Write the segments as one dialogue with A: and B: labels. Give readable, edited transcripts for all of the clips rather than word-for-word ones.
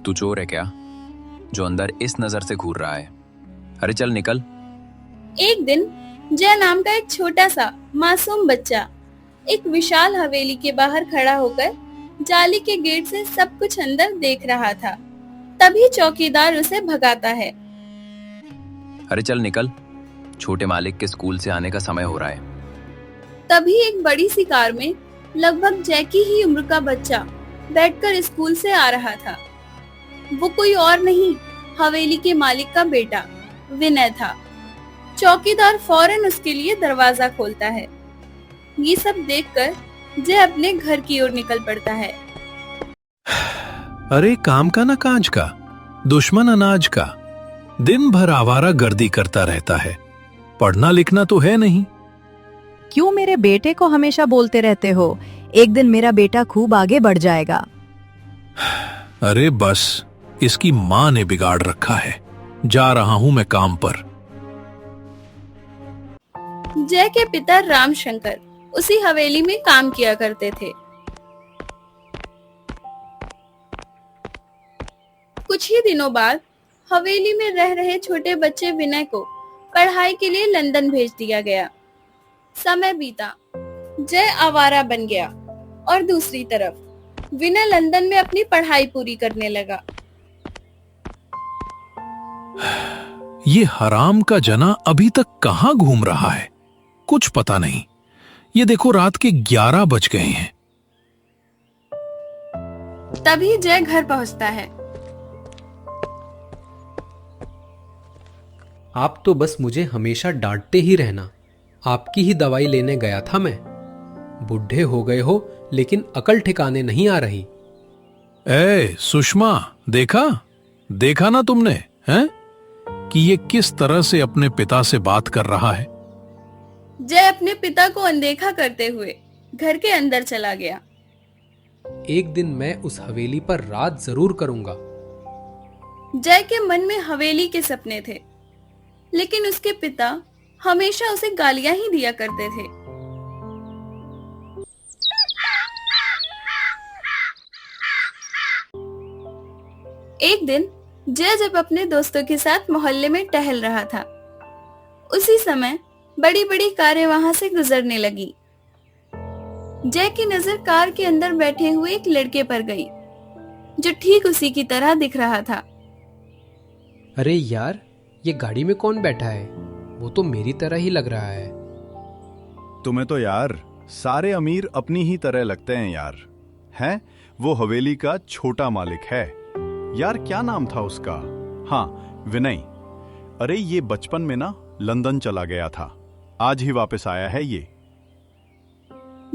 A: तू चोर है क्या, जो अंदर इस नजर से घूर रहा है? अरे चल निकल।
B: एक दिन जय नाम का एक छोटा सा मासूम बच्चा एक विशाल हवेली के बाहर खड़ा होकर जाली के गेट से सब कुछ अंदर देख रहा था। तभी चौकीदार उसे भगाता है।
A: अरे चल निकल, छोटे मालिक के स्कूल से आने का समय हो रहा है।
B: तभी एक बड़ी सी कार में लगभग जय की ही उम्र का बच्चा बैठकर स्कूल से आ रहा था। वो कोई और नहीं, हवेली के मालिक का बेटा विनय था। चौकीदार फौरन उसके लिए दरवाजा खोलता है। ये सब देखकर जय अपने घर की ओर निकल पड़ता है।
C: अरे काम का ना काज का, दुश्मन अनाज का, दिन भर आवारा गर्दी करता रहता है, पढ़ना लिखना तो है नहीं।
D: क्यों मेरे बेटे को हमेशा बोलते रहते हो? एक दिन मेरा बेटा खूब आगे बढ़ जाएगा।
C: अरे बस, इसकी माँ ने बिगाड़ रखा है। जा रहा हूं मैं काम पर।
B: जय के पिता रामशंकर उसी हवेली में काम किया करते थे। कुछ ही दिनों बाद हवेली में रह रहे छोटे बच्चे विनय को पढ़ाई के लिए लंदन भेज दिया गया। समय बीता, जय आवारा बन गया और दूसरी तरफ विनय लंदन में अपनी पढ़ाई पूरी करने लगा।
C: ये हराम का जना अभी तक कहाँ घूम रहा है, कुछ पता नहीं। ये देखो रात के 11 बज गए हैं।
B: तभी जय घर पहुंचता है।
E: आप तो बस मुझे हमेशा डांटते ही रहना। आपकी ही दवाई लेने गया था मैं। बुढ़े हो गए हो लेकिन अकल ठिकाने नहीं आ रही।
C: ए सुषमा, देखा ना तुमने, हैं? कि ये किस तरह से अपने पिता से बात कर रहा है।
B: जय अपने पिता को अनदेखा करते हुए घर के अंदर चला गया।
E: एक दिन मैं उस हवेली पर रात जरूर करूंगा।
B: जय के मन में हवेली के सपने थे, लेकिन उसके पिता हमेशा उसे गालियां ही दिया करते थे। एक दिन जय जब अपने दोस्तों के साथ मोहल्ले में टहल रहा था, उसी समय बड़ी बड़ी कारें वहां से गुजरने लगी। जय की नजर कार के अंदर बैठे हुए एक लड़के पर गई, जो ठीक उसी की तरह दिख रहा था।
E: अरे यार, ये गाड़ी में कौन बैठा है? वो तो मेरी तरह ही लग रहा है।
F: तुम्हें तो यार सारे अमीर अपनी ही तरह लगते हैं यार। हैं? वो हवेली का छोटा मालिक है यार। क्या नाम था उसका? हाँ, विनय। अरे ये बचपन में ना लंदन चला गया था, आज ही वापस आया है ये।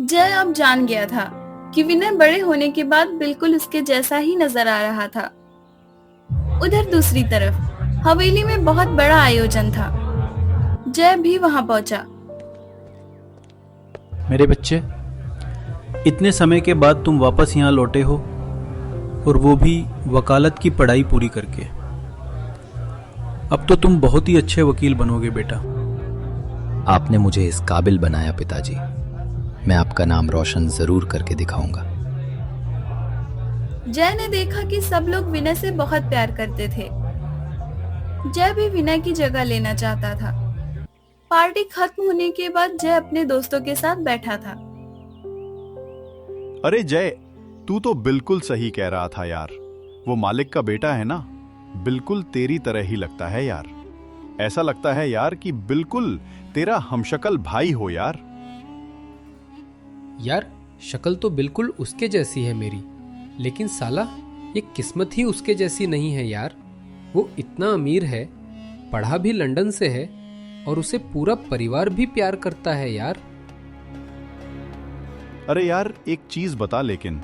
B: जय अब जान गया था कि विनय बड़े होने के बाद बिल्कुल उसके जैसा ही नजर आ रहा था। उधर दूसरी तरफ हवेली में बहुत बड़ा आयोजन था। जय भी वहां पहुंचा।
G: मेरे बच्चे, इतने समय के बाद तुम वापस यहाँ लौटे हो, और वो भी वकालत की पढ़ाई पूरी करके। अब तो तुम बहुत ही अच्छे वकील बनोगे बेटा।
A: आपने मुझे इस काबिल बनाया पिताजी। मैं आपका नाम रोशन जरूर करके दिखाऊंगा।
B: जय ने देखा कि सब लोग विनय से बहुत प्यार करते थे। जय भी विनय की जगह लेना चाहता था। पार्टी खत्म होने के बाद जय अपने दोस्तों के साथ बैठा था।
F: अरे जय, तू तो बिल्कुल सही कह रहा था यार। वो मालिक का बेटा है ना, बिल्कुल तेरी तरह ही लगता है यार। ऐसा लगता है यार कि बिल्कुल तेरा हमशक्ल भाई हो यार।
E: यार, शक्ल तो बिल्कुल उसके जैसी है मेरी, लेकिन साला ये किस्मत ही उसके जैसी नहीं है यार। वो इतना अमीर है, पढ़ा भी लंदन से है, और उसे पूरा परिवार भी प्यार करता है यार।
F: अरे यार एक चीज बता, लेकिन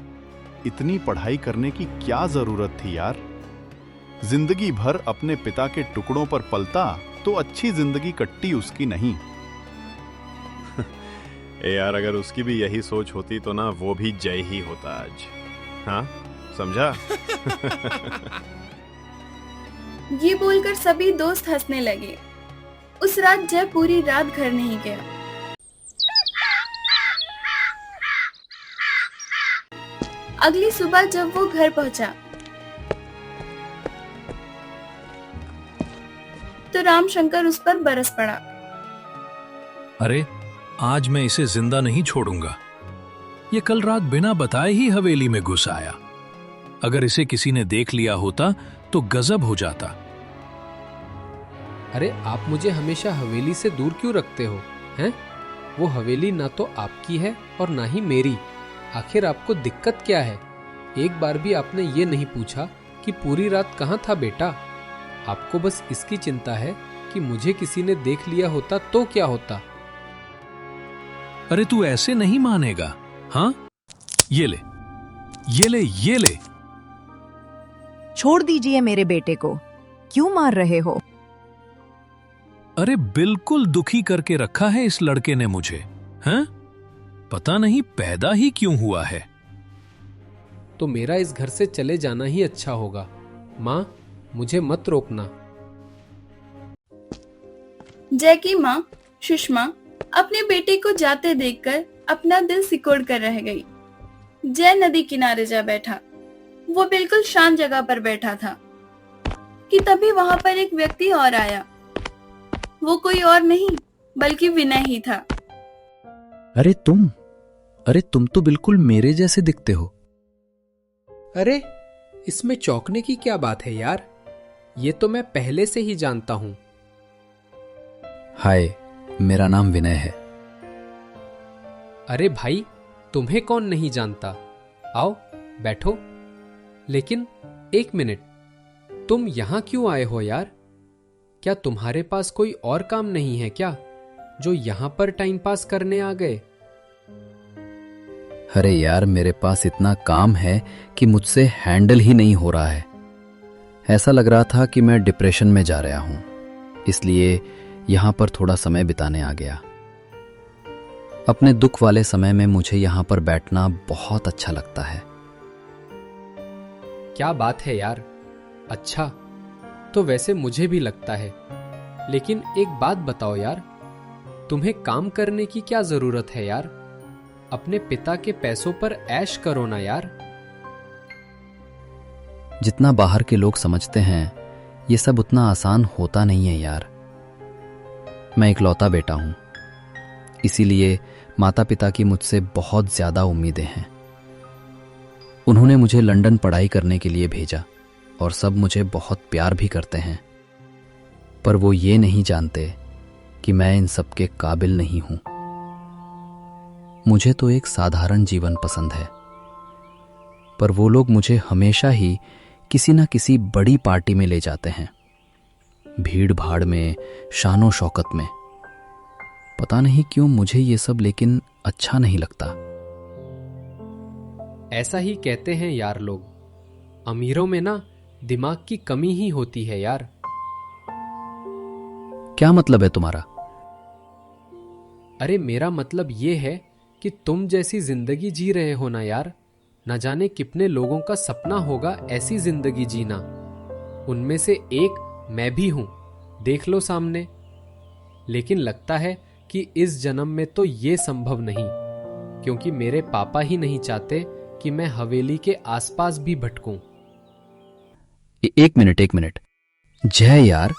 F: इतनी पढ़ाई करने की क्या जरूरत थी यार? जिंदगी भर अपने पिता के टुकड़ों पर पलता तो अच्छी जिंदगी कट्टी उसकी नहीं।
H: ए यार, अगर उसकी भी यही सोच होती तो ना वो भी जय ही होता आज। हाँ, समझा?
B: ये बोलकर सभी दोस्त हंसने लगे। उस रात जय पूरी रात घर नहीं गया। अगली सुबह जब वो घर पहुंचा तो रामशंकर उस पर बरस पड़ा।
C: अरे आज मैं इसे जिंदा नहीं छोड़ूंगा। ये कल रात बिना बताए ही हवेली में घुस आया। अगर इसे किसी ने देख लिया होता तो गजब हो जाता।
E: अरे आप मुझे हमेशा हवेली से दूर क्यों रखते हो हैं? वो हवेली ना तो आपकी है और ना ही मेरी। आखिर आपको दिक्कत क्या है? एक बार भी आपने ये नहीं पूछा कि पूरी रात कहाँ था बेटा। आपको बस इसकी चिंता है कि मुझे किसी ने देख लिया होता तो क्या होता।
C: अरे तू ऐसे नहीं मानेगा। हाँ, ये ले, ये ले, ये ले।
D: छोड़ दीजिए मेरे बेटे को, क्यों मार रहे हो?
C: अरे बिल्कुल दुखी करके रखा है इस लड़के ने मुझे। हैं? पता नहीं पैदा ही क्यों हुआ है।
E: तो मेरा इस घर से चले जाना ही अच्छा होगा। माँ, मुझे मत रोकना।
B: जय की माँ सुषमा अपने बेटे को जाते देखकर अपना दिल सिकोड़ कर रह गई। जय नदी किनारे जा बैठा। वो बिल्कुल शांत जगह पर बैठा था कि तभी वहां पर एक व्यक्ति और आया। वो कोई और नहीं बल्कि विनय ही था।
A: अरे तुम तो बिल्कुल मेरे जैसे दिखते हो।
E: अरे इसमें चौंकने की क्या बात है यार? ये तो मैं पहले से ही जानता हूं।
A: हाय, मेरा नाम विनय है।
E: अरे भाई, तुम्हें कौन नहीं जानता? आओ बैठो। लेकिन एक मिनट, तुम यहां क्यों आए हो यार? क्या तुम्हारे पास कोई और काम नहीं है क्या, जो यहां पर टाइम पास करने आ गए?
A: अरे यार, मेरे पास इतना काम है कि मुझसे हैंडल ही नहीं हो रहा है। ऐसा लग रहा था कि मैं डिप्रेशन में जा रहा हूं, इसलिए यहां पर थोड़ा समय बिताने आ गया। अपने दुख वाले समय में मुझे यहां पर बैठना बहुत अच्छा लगता है।
E: क्या बात है यार। अच्छा, तो वैसे मुझे भी लगता है। लेकिन एक बात बताओ यार, तुम्हें काम करने की क्या जरूरत है यार? अपने पिता के पैसों पर ऐश करो ना यार।
A: जितना बाहर के लोग समझते हैं, ये सब उतना आसान होता नहीं है यार। मैं इकलौता बेटा हूं, इसीलिए माता पिता की मुझसे बहुत ज्यादा उम्मीदें हैं। उन्होंने मुझे लंदन पढ़ाई करने के लिए भेजा और सब मुझे बहुत प्यार भी करते हैं, पर वो ये नहीं जानते कि मैं इन सब के काबिल नहीं हूं। मुझे तो एक साधारण जीवन पसंद है, पर वो लोग मुझे हमेशा ही किसी न किसी बड़ी पार्टी में ले जाते हैं, भीड़ भाड़ में, शानो शौकत में। पता नहीं क्यों मुझे ये सब लेकिन अच्छा नहीं लगता।
E: ऐसा ही कहते हैं यार लोग। अमीरों में ना दिमाग की कमी ही होती है यार।
A: क्या मतलब है तुम्हारा?
E: अरे मेरा मतलब ये है कि तुम जैसी जिंदगी जी रहे हो ना यार, न जाने कितने लोगों का सपना होगा ऐसी जिंदगी जीना। उनमें से एक मैं भी हूं, देख लो सामने। लेकिन लगता है कि इस जन्म में तो ये संभव नहीं, क्योंकि मेरे पापा ही नहीं चाहते कि मैं हवेली के आसपास भी भटकूं।
A: एक मिनट जय यार,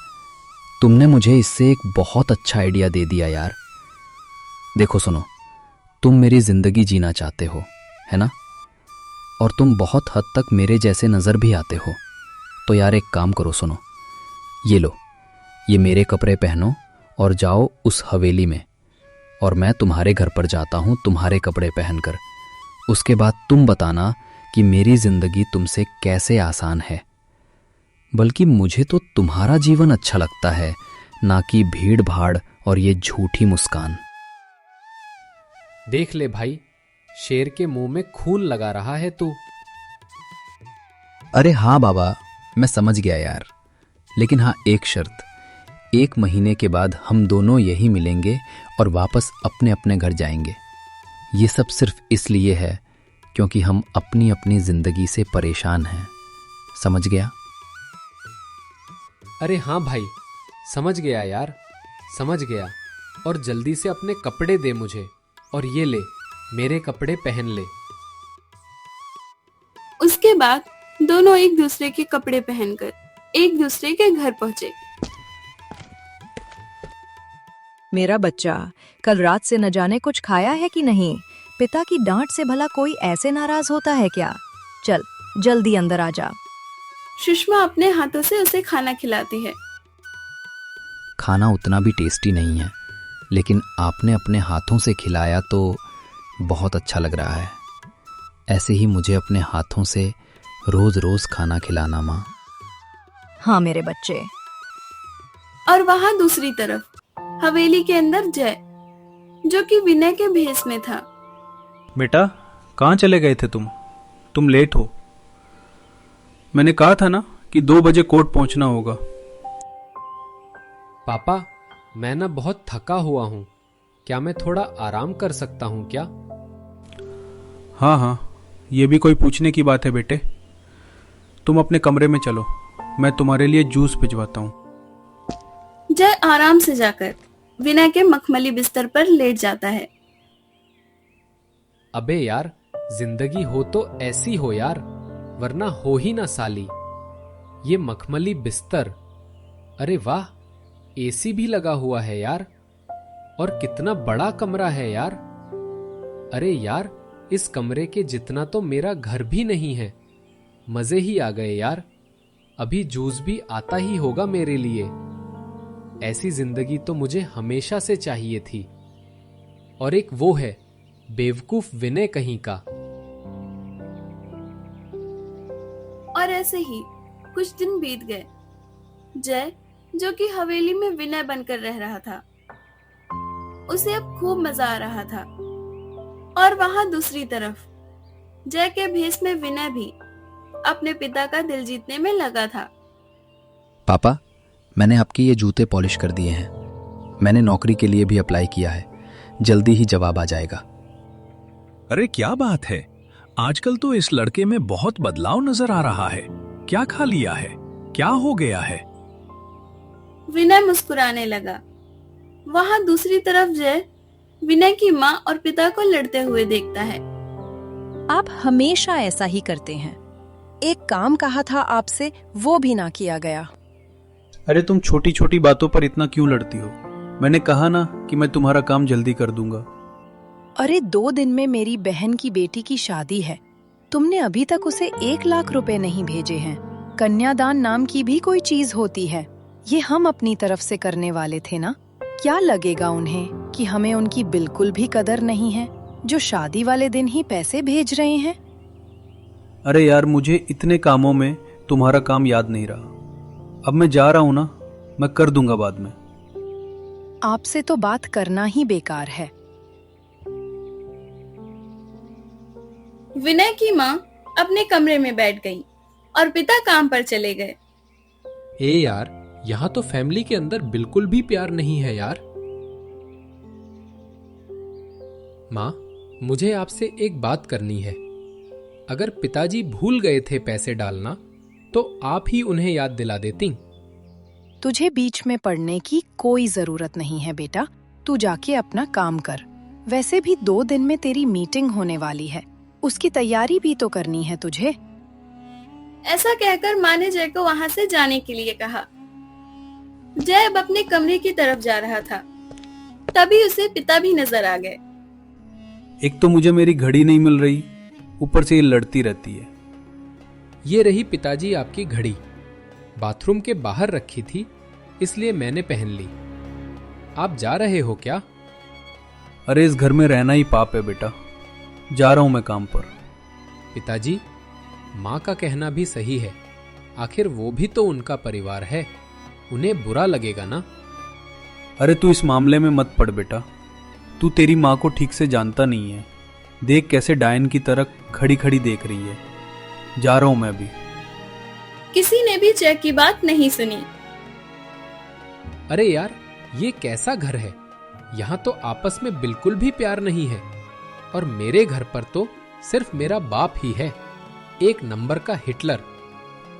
A: तुमने मुझे इससे एक बहुत अच्छा आइडिया दे दिया यार। देखो सुनो, तुम मेरी जिंदगी जीना चाहते हो, है ना? और तुम बहुत हद तक मेरे जैसे नजर भी आते हो। तो यार एक काम करो, सुनो, ये लो, ये मेरे कपड़े पहनो और जाओ उस हवेली में, और मैं तुम्हारे घर पर जाता हूं तुम्हारे कपड़े पहनकर। उसके बाद तुम बताना कि मेरी जिंदगी तुमसे कैसे आसान है। बल्कि मुझे तो तुम्हारा जीवन अच्छा लगता है, ना कि भीड़ भाड़ और ये झूठी मुस्कान।
E: देख ले भाई, शेर के मुंह में खून लगा रहा है तू।
A: अरे हाँ बाबा, मैं समझ गया यार, लेकिन हाँ एक शर्त। 1 महीने के बाद हम दोनों यही मिलेंगे और वापस अपने अपने घर जाएंगे। ये सब सिर्फ इसलिए है क्योंकि हम अपनी अपनी जिंदगी से परेशान हैं। समझ गया?
E: अरे हाँ भाई, समझ गया यार, समझ गया। और जल्दी से अपने कपड़े दे मुझे, और ये ले, मेरे कपड़े पहन ले।
B: उसके बाद दोनों एक दूसरे के कपड़े पहनकर एक दूसरे के घर पहुंचे।
D: मेरा बच्चा, कल रात से न जाने कुछ खाया है कि नहीं? पिता की डांट से भला कोई ऐसे नाराज होता है क्या? चल, जल्दी अंदर आ जा।
B: सुषमा अपने हाथों से उसे खाना खिलाती है।
A: खाना उतना भी टेस्टी नहीं है, लेकिन आपने अपने हाथों से खिलाया तो बहुत अच्छा लग रहा है। ऐसे ही मुझे अपने हाथों से रोज रोज खाना खिलाना माँ।
D: हाँ मेरे बच्चे।
B: और वहां दूसरी तरफ हवेली के अंदर जय, जो कि विनय के भेष में था।
G: बेटा, कहाँ चले गए थे तुम लेट हो। मैंने कहा था ना कि 2 बजे कोर्ट पहुंचना होगा।
E: पापा, मैं ना बहुत थका हुआ हूँ, क्या मैं थोड़ा आराम कर सकता हूँ क्या?
G: हाँ, ये भी कोई पूछने की बात है बेटे। तुम अपने कमरे में चलो, मैं तुम्हारे लिए जूस भिजवाता हूँ।
B: जय आराम से जाकर विनय के मखमली बिस्तर पर लेट जाता है।
E: अबे यार, जिंदगी हो तो ऐसी हो यार, वरना हो ही ना साली। ये मखमली बिस्तर, अरे वाह, एसी भी लगा हुआ है यार। और कितना बड़ा कमरा है यार। अरे यार, इस कमरे के जितना तो मेरा घर भी नहीं है। मजे ही आ गए यार। अभी जूस भी आता ही होगा मेरे लिए। ऐसी जिंदगी तो मुझे हमेशा से चाहिए थी। और एक वो है बेवकूफ विनय कहीं का।
B: और ऐसे ही कुछ दिन बीत गए। जय, जो कि हवेली में विनय बनकर रह रहा था, उसे अब खूब मजा आ रहा था। और वहां दूसरी तरफ जय के भेष में विनय भी अपने पिता का दिल जीतने में लगा था।
A: पापा, मैंने आपके ये जूते पॉलिश कर दिए हैं। मैंने नौकरी के लिए भी अप्लाई किया है, जल्दी ही जवाब आ जाएगा।
C: अरे क्या बात है, आजकल तो इस लड़के में बहुत बदलाव नजर आ रहा है। क्या खा लिया है, क्या हो गया है?
B: विनय मुस्कुराने लगा। वहां दूसरी तरफ जय विनय की माँ और पिता को लड़ते हुए देखता है।
I: आप हमेशा ऐसा ही करते हैं। एक काम कहा था आपसे, वो भी ना किया गया।
G: अरे तुम छोटी छोटी बातों पर इतना क्यों लड़ती हो? मैंने कहा ना कि मैं तुम्हारा काम जल्दी कर दूंगा।
I: अरे 2 दिन में मेरी बहन की बेटी की शादी है। तुमने अभी तक उसे 1 लाख रुपए नहीं भेजे हैं। कन्यादान नाम की भी कोई चीज होती है। ये हम अपनी तरफ से करने वाले थे ना। क्या लगेगा उन्हें कि हमें उनकी बिल्कुल भी कदर नहीं है, जो शादी वाले दिन ही पैसे भेज रहे हैं।
G: अरे यार, मुझे इतने कामों में तुम्हारा काम याद नहीं रहा। अब मैं जा रहा हूं ना, मैं कर दूंगा बाद में।
I: आपसे तो बात करना ही बेकार है।
B: विनय की माँ अपने कमरे में बैठ गई और पिता काम पर चले गए।
E: ए यार, यहाँ तो फैमिली के अंदर बिल्कुल भी प्यार नहीं है यार। माँ, मुझे आपसे एक बात करनी है। अगर पिताजी भूल गए थे पैसे डालना, तो आप ही उन्हें याद दिला देती।
I: तुझे बीच में पड़ने की कोई जरूरत नहीं है बेटा। तू जाके अपना काम कर। वैसे भी 2 दिन में तेरी मीटिंग होने वाली है, उसकी तैयारी भी तो करनी है तुझे।
B: ऐसा कहकर माँ ने जय को वहां से जाने के लिए कहा। जय अब अपने कमरे की तरफ जा रहा था, तभी उसे पिता भी नजर आ गए।
G: एक तो मुझे मेरी घड़ी नहीं मिल रही, ऊपर से ये लड़ती रहती है।
E: ये रही पिताजी आपकी घड़ी। बाथरूम के बाहर रखी थी, इसलिए मैंने पहन ली। आप जा रहे हो क्या?
G: अरे इस घर में रहना ही पाप है बेटा। जा रहा हूं मैं काम पर।
E: पिताजी, माँ का कहना भी सही है। आखिर वो भी तो उनका परिवार है, उन्हें बुरा लगेगा ना।
G: अरे तू इस मामले में मत पड़ बेटा। तू तेरी माँ को ठीक से जानता नहीं है। देख कैसे डायन की तरह खड़ी खड़ी देख रही है। जा रहा हूं मैं अभी।
B: किसी ने भी जय की बात नहीं सुनी।
E: अरे यार, ये कैसा घर है? यहाँ तो आपस में बिल्कुल भी प्यार नहीं है। और मेरे घर पर तो सिर्फ मेरा बाप ही है, 1 नंबर का हिटलर।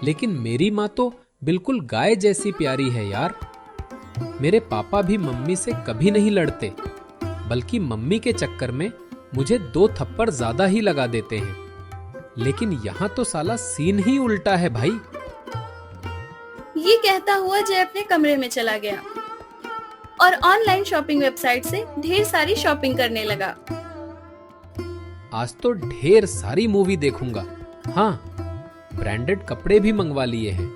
E: लेकिन मेरी माँ तो बिल्कुल गाय जैसी प्यारी है यार। मेरे पापा भी मम्मी से कभी नहीं लड़ते, बल्कि मम्मी के चक्कर में मुझे 2 थप्पड़ ज्यादा ही लगा देते हैं। लेकिन यहाँ तो साला सीन ही उल्टा है भाई।
B: ये कहता हुआ जय अपने कमरे में चला गया। और ऑनलाइन शॉपिंग वेबसाइट से ढेर सारी शॉपिंग करने लगा।
E: आज तो ढेर सारी मूवी देखूंगा। हाँ, ब्रांडेड कपड़े भी मंगवा लिए हैं।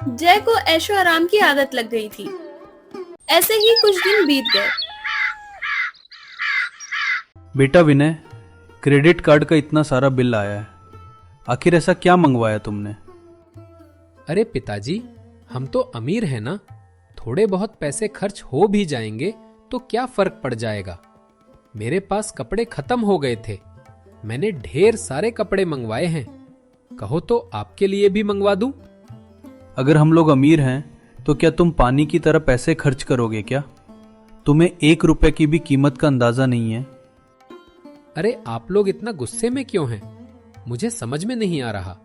B: जय को ऐशो आराम की आदत लग गई थी। ऐसे ही कुछ दिन बीत गए।
G: बेटा विनय, क्रेडिट कार्ड का इतना सारा बिल आया है, आखिर ऐसा क्या मंगवाया तुमने?
E: अरे पिताजी, हम तो अमीर हैं ना, थोड़े बहुत पैसे खर्च हो भी जाएंगे तो क्या फर्क पड़ जाएगा। मेरे पास कपड़े खत्म हो गए थे, मैंने ढेर सारे कपड़े मंगवाए हैं। कहो तो आपके लिए भी मंगवा दूं?
G: अगर हम लोग अमीर हैं तो क्या तुम पानी की तरह पैसे खर्च करोगे क्या? तुम्हें 1 रुपए की भी कीमत का अंदाजा नहीं है।
E: अरे आप लोग इतना गुस्से में क्यों हैं? मुझे समझ में नहीं आ रहा।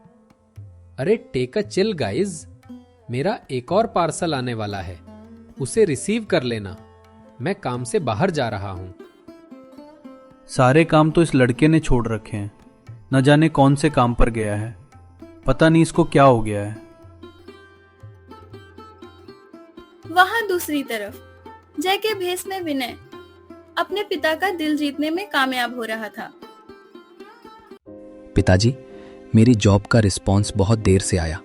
E: अरे टेक अ चिल गाइज, मेरा एक और पार्सल आने वाला है, उसे रिसीव कर लेना। मैं काम से बाहर जा रहा हूं।
G: सारे काम तो इस लड़के ने छोड़ रखे हैं, न जाने कौन से काम पर गया है। पता नहीं इसको क्या हो गया है।
B: वहां दूसरी तरफ जय के भेस में विनय अपने पिता का दिल जीतने में कामयाब हो रहा था।
A: पिताजी, मेरी जॉब का रिस्पॉन्स बहुत देर से आया,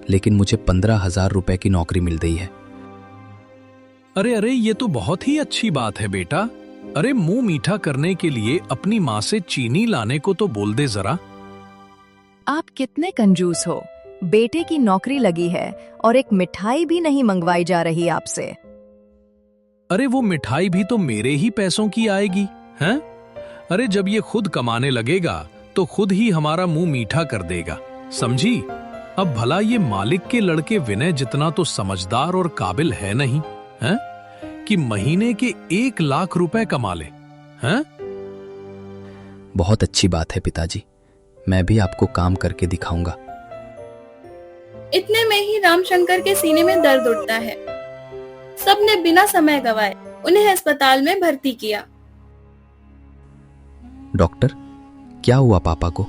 A: लेकिन मुझे 15,000 रुपए की नौकरी मिल गई है।
C: अरे अरे, ये तो बहुत ही अच्छी बात है बेटा। अरे मुंह मीठा करने के लिए अपनी माँ से चीनी लाने को तो बोल दे जरा।
D: आप कितने कंजूस हो। बेटे की नौकरी लगी है और एक मिठाई भी नहीं मंगवाई जा रही आपसे।
C: अरे वो मिठाई भी तो मेरे ही पैसों की आएगी, हैं? अरे जब ये खुद कमाने लगेगा तो खुद ही हमारा मुंह मीठा कर देगा, समझी? अब भला ये मालिक के लड़के विनय जितना तो समझदार और काबिल है नहीं, हैं? कि महीने के 1 लाख रुपए कमा ले, हैं?
A: बहुत अच्छी बात है पिताजी, मैं भी आपको काम करके दिखाऊंगा।
B: इतने में ही रामशंकर के सीने में दर्द उठता है। सबने बिना समय गवाए उन्हें अस्पताल में भर्ती किया।
A: डॉक्टर, क्या हुआ पापा को?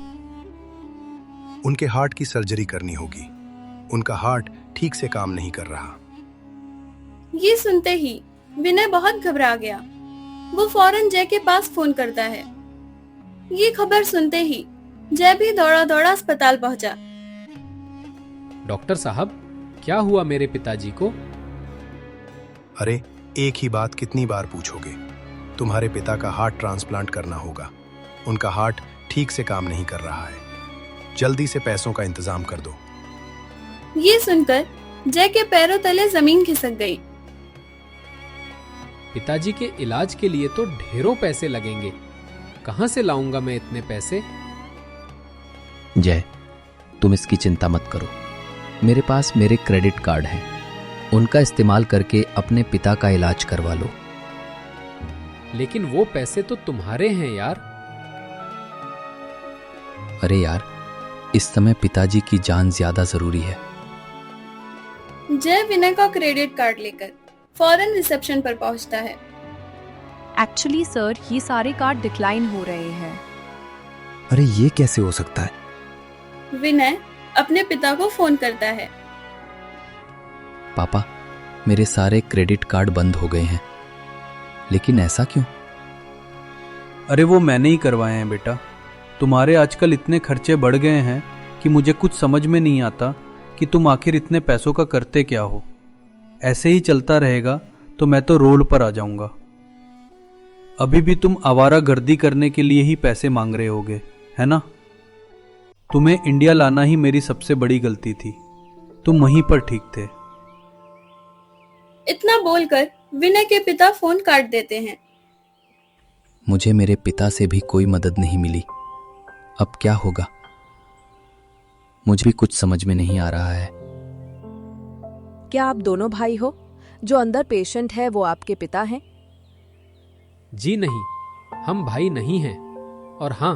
J: उनके हार्ट की सर्जरी करनी होगी। उनका हार्ट ठीक से काम नहीं कर रहा।
B: ये सुनते ही विनय बहुत घबरा गया। वो फौरन जय के पास फोन करता है। ये खबर सुनते ही जय भी दौड़ा दौड़ा अस्पताल पहुंचा।
E: डॉक्टर साहब, क्या हुआ मेरे पिताजी को?
J: अरे एक ही बात कितनी बार पूछोगे? तुम्हारे पिता का हार्ट ट्रांसप्लांट करना होगा। उनका हार्ट ठीक से काम नहीं कर रहा है। जल्दी से पैसों का इंतजाम कर दो।
B: ये सुनकर जय के पैरों तले जमीन खिसक गई।
E: पिताजी के इलाज के लिए तो ढेरों पैसे लगेंगे, कहां से लाऊंगा मैं इतने पैसे?
A: जय, तुम इसकी चिंता मत करो। मेरे पास मेरे क्रेडिट कार्ड हैं, उनका इस्तेमाल करके अपने पिता का इलाज करवा लो।
E: लेकिन वो पैसे तो तुम्हारे हैं यार।
A: अरे यार, इस समय पिताजी की जान ज्यादा जरूरी है।
B: जय विनय का क्रेडिट कार्ड लेकर फौरन रिसेप्शन पर पहुंचता है।
I: एक्चुअली सर, ये सारे कार्ड डिक्लाइन हो रहे हैं।
A: अरे ये कैसे हो सकता है?
B: विनय अपने पिता को फोन करता है।
A: पापा, मेरे सारे क्रेडिट कार्ड बंद हो गए हैं, लेकिन ऐसा क्यों?
G: अरे वो मैंने ही करवाए हैं बेटा। तुम्हारे आजकल इतने खर्चे बढ़ गए हैं कि मुझे कुछ समझ में नहीं आता कि तुम आखिर इतने पैसों का करते क्या हो। ऐसे ही चलता रहेगा तो मैं तो रोड पर आ जाऊंगा। अभी भी तुम आवारागर्दी करने के लिए ही पैसे मांग रहे होगे, है ना? तुम्हें इंडिया लाना ही मेरी सबसे बड़ी गलती थी। तुम वहीं पर ठीक थे।
B: इतना बोलकर विनय के पिता फोन काट देते हैं।
A: मुझे मेरे पिता से भी कोई मदद नहीं मिली। अब क्या होगा? मुझे भी कुछ समझ में नहीं आ रहा है।
D: क्या आप दोनों भाई हो? जो अंदर पेशेंट है वो आपके पिता हैं?
E: जी नहीं, हम भाई नहीं हैं। और हाँ,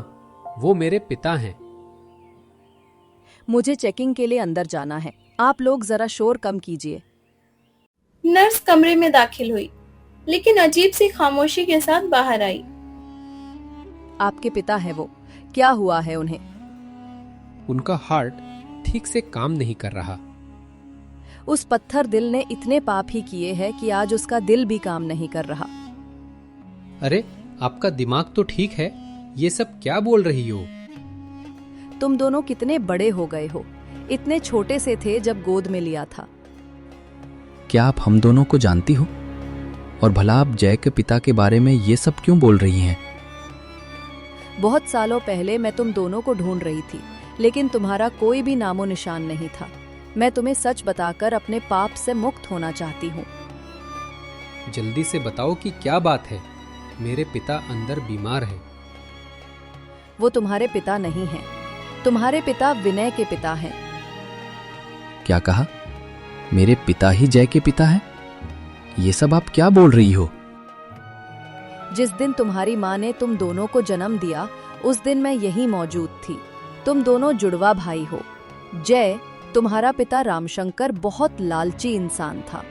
E: वो मेरे पिता हैं।
D: मुझे चेकिंग के लिए अंदर जाना है, आप लोग जरा शोर कम कीजिए।
B: नर्स कमरे में दाखिल हुई, लेकिन अजीब सी खामोशी के साथ बाहर आई।
D: आपके पिता है वो, क्या हुआ है उन्हें?
E: उनका हार्ट ठीक से काम नहीं कर रहा।
D: उस पत्थर दिल ने इतने पाप ही किए हैं कि आज उसका दिल भी काम नहीं कर रहा।
E: अरे आपका दिमाग तो ठीक है, ये सब क्या बोल रही हो?
D: तुम दोनों कितने बड़े हो गए हो, इतने छोटे से थे जब गोद में लिया था।
A: क्या आप हम दोनों को जानती हो? और भला आप जय के पिता के बारे में ये सब क्यों बोल रही हैं?
D: बहुत सालों पहले मैं तुम दोनों को ढूंढ रही थी, लेकिन तुम्हारा कोई भी नामो निशान नहीं था। मैं तुम्हें सच बताकर अपने पाप से मुक्त होना चाहती हूँ।
E: जल्दी से बताओ कि क्या बात है। मेरे पिता अंदर बीमार है।
D: वो तुम्हारे पिता नहीं हैं। तुम्हारे पिता विनय के पिता हैं।
A: क्या कहा? मेरे पिता ही जय के पिता हैं? ये सब आप क्या बोल रही हो?
D: जिस दिन तुम्हारी माँ ने तुम दोनों को जन्म दिया, उस दिन मैं यहीं मौजूद थी। तुम दोनों जुड़वा भाई हो। जय, तुम्हारा पिता रामशंकर बहुत लालची इंसान था।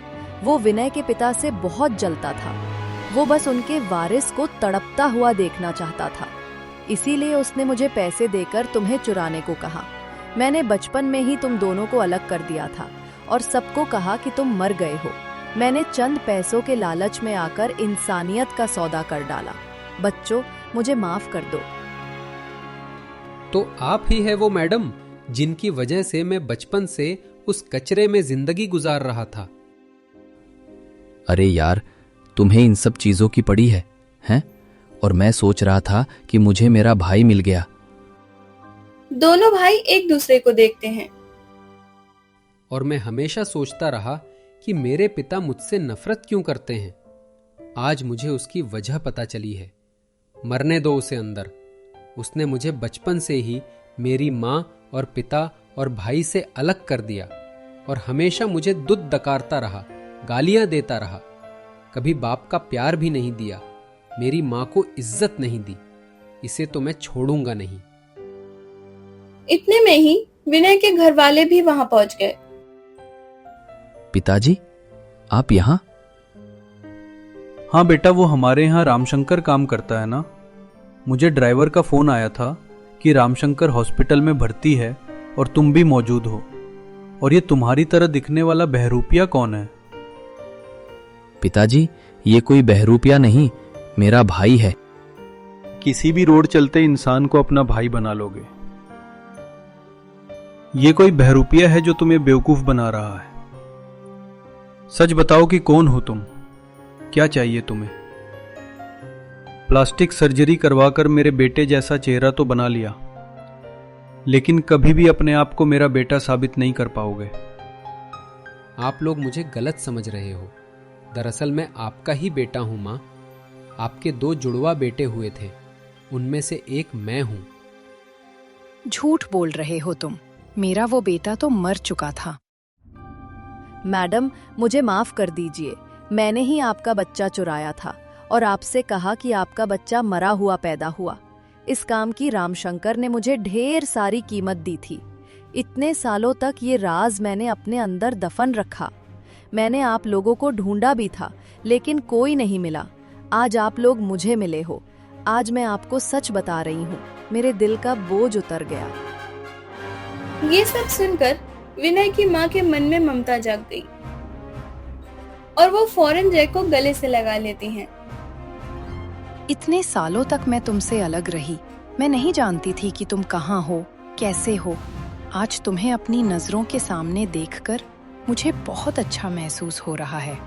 D: वो विनय के पिता से बहुत जलता था। वो बस उनके वारिस को तड़पता हुआ देखना चाहता था। इसीलिए उसने मुझे पैसे देकर तुम्हें चुराने को कहा। मैंने बचपन में ही तुम दोनों को अलग कर दिया था और सबको कहा कि तुम मर गए हो। मैंने चंद पैसों के लालच में आकर इंसानियत का सौदा कर डाला। बच्चों, मुझे माफ कर दो।
E: तो आप ही है वो मैडम जिनकी वजह से मैं बचपन से उस कचरे में जिंदगी गुजार रहा था।
A: अरे यार, तुम्हें इन सब चीजों की पड़ी है, हैं? और मैं सोच रहा था कि मुझे मेरा भाई मिल गया।
B: दोनों भाई एक दूसरे को देखते हैं।
E: और मैं हमेशा सोचता रहा कि मेरे पिता मुझसे नफरत क्यों करते हैं। आज मुझे उसकी वजह पता चली है। मरने दो उसे अंदर। उसने मुझे बचपन से ही मेरी माँ और पिता और भाई से अलग कर दिया और हमेशा मुझे दुध दकारता रहा, गालियां देता रहा। कभी बाप का प्यार भी नहीं दिया, मेरी माँ को इज्जत नहीं दी। इसे तो मैं छोड़ूंगा नहीं।
B: इतने में ही विनय के घर वाले भी वहां पहुंच गए।
A: पिताजी, आप यहाँ?
G: हाँ बेटा, वो हमारे यहाँ रामशंकर काम करता है ना। मुझे ड्राइवर का फोन आया था कि रामशंकर हॉस्पिटल में भर्ती है और तुम भी मौजूद हो। और ये तुम्हारी तरह दिखने वाला बहरूपिया कौन है?
A: पिताजी, ये कोई बहरूपिया नहीं, मेरा भाई है।
G: किसी भी रोड चलते इंसान को अपना भाई बना लोगे। ये कोई बहरूपिया है जो तुम्हें बेवकूफ बना रहा है। सच बताओ कि कौन हो तुम? क्या चाहिए तुम्हें? प्लास्टिक सर्जरी करवाकर मेरे बेटे जैसा चेहरा तो बना लिया, लेकिन कभी भी अपने आप को मेरा बेटा साबित नहीं कर पाओगे।
E: आप लोग मुझे गलत समझ रहे हो। दरअसल मैं आपका ही बेटा हूं माँ। आपके 2 जुड़वा बेटे हुए थे, उनमें से एक मैं हूं।
I: झूठ बोल रहे हो तुम। मेरा वो बेटा तो मर चुका था।
D: मैडम, मुझे माफ कर दीजिए। मैंने ही आपका बच्चा चुराया था और आपसे कहा कि आपका बच्चा मरा हुआ पैदा हुआ। इस काम की रामशंकर ने मुझे ढेर सारी कीमत दी थी। इतने सालों तक ये राज मैंने अपने अंदर दफन रखा। मैंने आप लोगों को ढूंढा भी था, लेकिन कोई नहीं मिला। आज आप लोग मुझे मिले हो। आज मैं आपको सच बता रही हूँ। मेरे दिल का बोझ उतर गया।
B: ये सब सुनकर विनय की माँ के मन में ममता जाग गई और वो फौरन जय को गले से लगा लेती हैं।
I: इतने सालों तक मैं तुमसे अलग रही। मैं नहीं जानती थी कि तुम कहाँ हो, कैसे हो। आज तुम्हें अपनी नजरों के सामने देखकर मुझे बहुत अच्छा महसूस हो रहा है।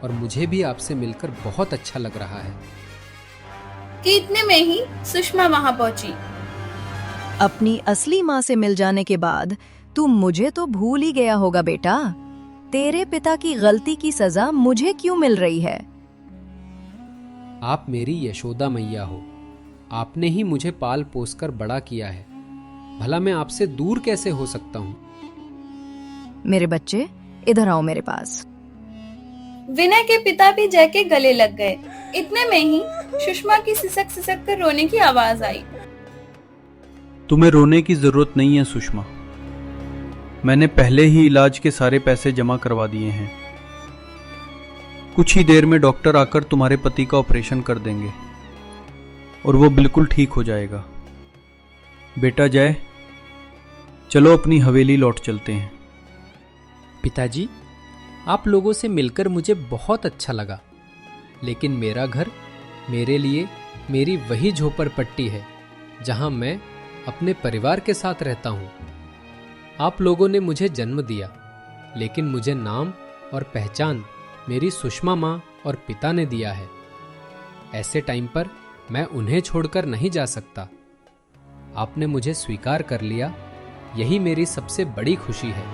E: और मुझे भी आपसे मिलकर बहुत अच्छा लग रहा है।
B: कि इतने में ही सुषमा वहां पहुंची।
D: अपनी असली माँ से मिल जाने के बाद तू मुझे तो भूल ही गया होगा बेटा। तेरे पिता की गलती की सजा मुझे क्यों मिल रही है?
E: आप मेरी यशोदा मैया हो। आपने ही मुझे पाल पोस कर बड़ा किया है। भला मैं आपसे दूर कैसे हो सकता हूँ?
D: मेरे बच्चे, इधर आओ मेरे पास।
B: विनय के पिता भी जय के गले लग गए। इतने में ही सुषमा की सिसक सिसक कर रोने की आवाज आई।
G: तुम्हें रोने की जरूरत नहीं है सुषमा। मैंने पहले ही इलाज के सारे पैसे जमा करवा दिए हैं। कुछ ही देर में डॉक्टर आकर तुम्हारे पति का ऑपरेशन कर देंगे और वो बिल्कुल ठीक हो जाएगा। बेटा जय, चलो अपनी हवेली लौट चलते हैं।
E: पिताजी, आप लोगों से मिलकर मुझे बहुत अच्छा लगा, लेकिन मेरा घर मेरे लिए मेरी वही झोपड़पट्टी है जहां मैं अपने परिवार के साथ रहता हूं। आप लोगों ने मुझे जन्म दिया, लेकिन मुझे नाम और पहचान मेरी सुषमा माँ और पिता ने दिया है। ऐसे टाइम पर मैं उन्हें छोड़कर नहीं जा सकता। आपने मुझे स्वीकार कर लिया, यही मेरी सबसे बड़ी खुशी है।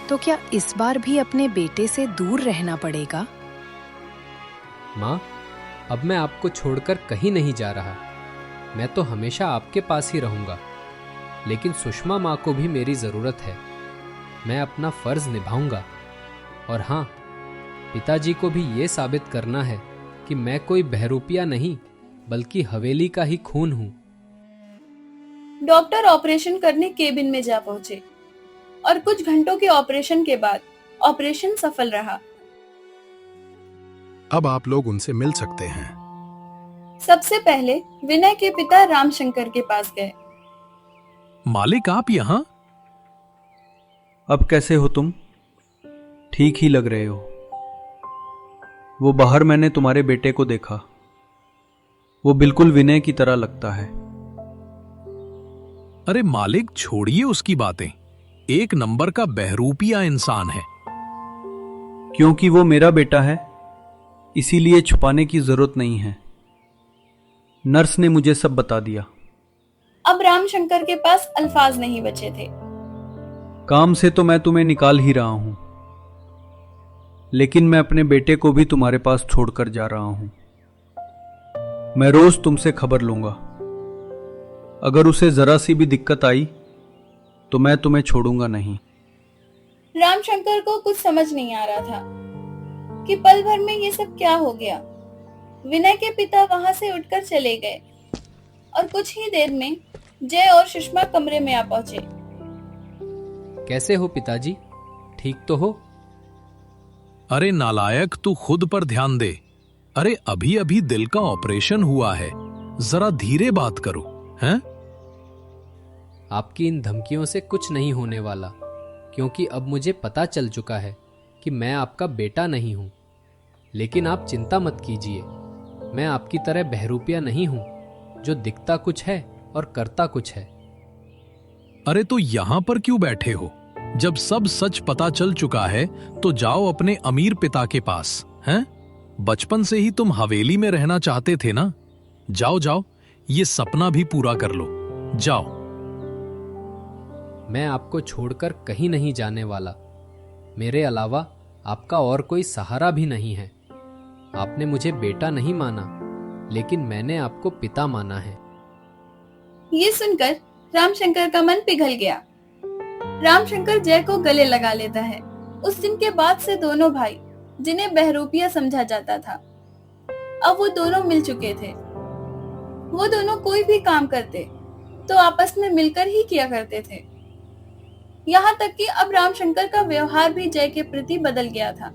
I: तो क्या इस बार भी अपने बेटे से दूर रहना पड़ेगा?
E: माँ, अब मैं आपको छोड़कर कहीं नहीं जा रहा। मैं तो हमेशा आपके पास ही रहूंगा, लेकिन सुषमा माँ को भी मेरी जरूरत है। मैं अपना फर्ज निभाऊंगा। और हाँ, पिताजी को भी ये साबित करना है कि मैं कोई बहरूपिया नहीं, बल्कि हवेली का ही खून हूं।
B: डॉक्टर ऑपरेशन करने केबिन में जा पहुंचे और कुछ घंटों के ऑपरेशन के बाद ऑपरेशन सफल रहा।
J: अब आप लोग उनसे मिल सकते हैं।
B: सबसे पहले विनय के पिता रामशंकर के पास गए।
C: मालिक, आप यहाँ?
G: अब कैसे हो तुम? ठीक ही लग रहे हो। वो बाहर मैंने तुम्हारे बेटे को देखा। वो बिल्कुल विनय की तरह लगता है।
C: अरे मालिक, छोड़िए उसकी बातें। एक नंबर का बहरूपिया इंसान है।
G: क्योंकि वो मेरा बेटा है, इसीलिए छुपाने की जरूरत नहीं है। नर्स ने मुझे सब बता दिया।
B: अब रामशंकर के पास अल्फाज नहीं बचे थे।
G: काम से तो मैं तुम्हें निकाल ही रहा हूं, लेकिन मैं अपने बेटे को भी तुम्हारे पास छोड़कर जा रहा हूं। मैं रोज तुमसे खबर लूंगा। अगर उसे जरा सी भी दिक्कत आई तो मैं तुम्हें छोड़ूंगा नहीं।
B: रामशंकर को कुछ समझ नहीं आ रहा था कि पल भर में ये सब क्या हो गया। विनय के पिता वहां से उठकर चले गए और कुछ ही देर में जय और सुषमा कमरे में आ पहुंचे।
E: कैसे हो पिताजी? ठीक तो हो?
C: अरे नालायक, तू खुद पर ध्यान दे। अरे अभी अभी दिल का ऑपरेशन हुआ है, जरा धीरे बात करो। हैं?
E: आपकी इन धमकियों से कुछ नहीं होने वाला, क्योंकि अब मुझे पता चल चुका है कि मैं आपका बेटा नहीं हूं। लेकिन आप चिंता मत कीजिए, मैं आपकी तरह बहरूपिया नहीं हूं, जो दिखता कुछ है और करता कुछ है।
C: अरे तो यहां पर क्यों बैठे हो? जब सब सच पता चल चुका है तो जाओ अपने अमीर पिता के पास। हैं? बचपन से ही तुम हवेली में रहना चाहते थे ना? जाओ जाओ, ये सपना भी पूरा कर लो। जाओ।
E: मैं आपको छोड़कर कहीं नहीं जाने वाला। मेरे अलावा आपका और कोई सहारा भी नहीं है। आपने मुझे बेटा नहीं माना, लेकिन मैंने आपको पिता माना है।
B: ये सुनकर रामशंकर का मन पिघल गया। रामशंकर जय को गले लगा लेता है। उस दिन के बाद से दोनों भाई, जिन्हें बहरूपिया समझा जाता था, अब वो दोनों मिल चुके थे। वो दोनों कोई भी काम करते तो आपस में मिलकर ही किया करते थे। यहाँ तक कि अब रामशंकर का व्यवहार भी जय के प्रति बदल गया था।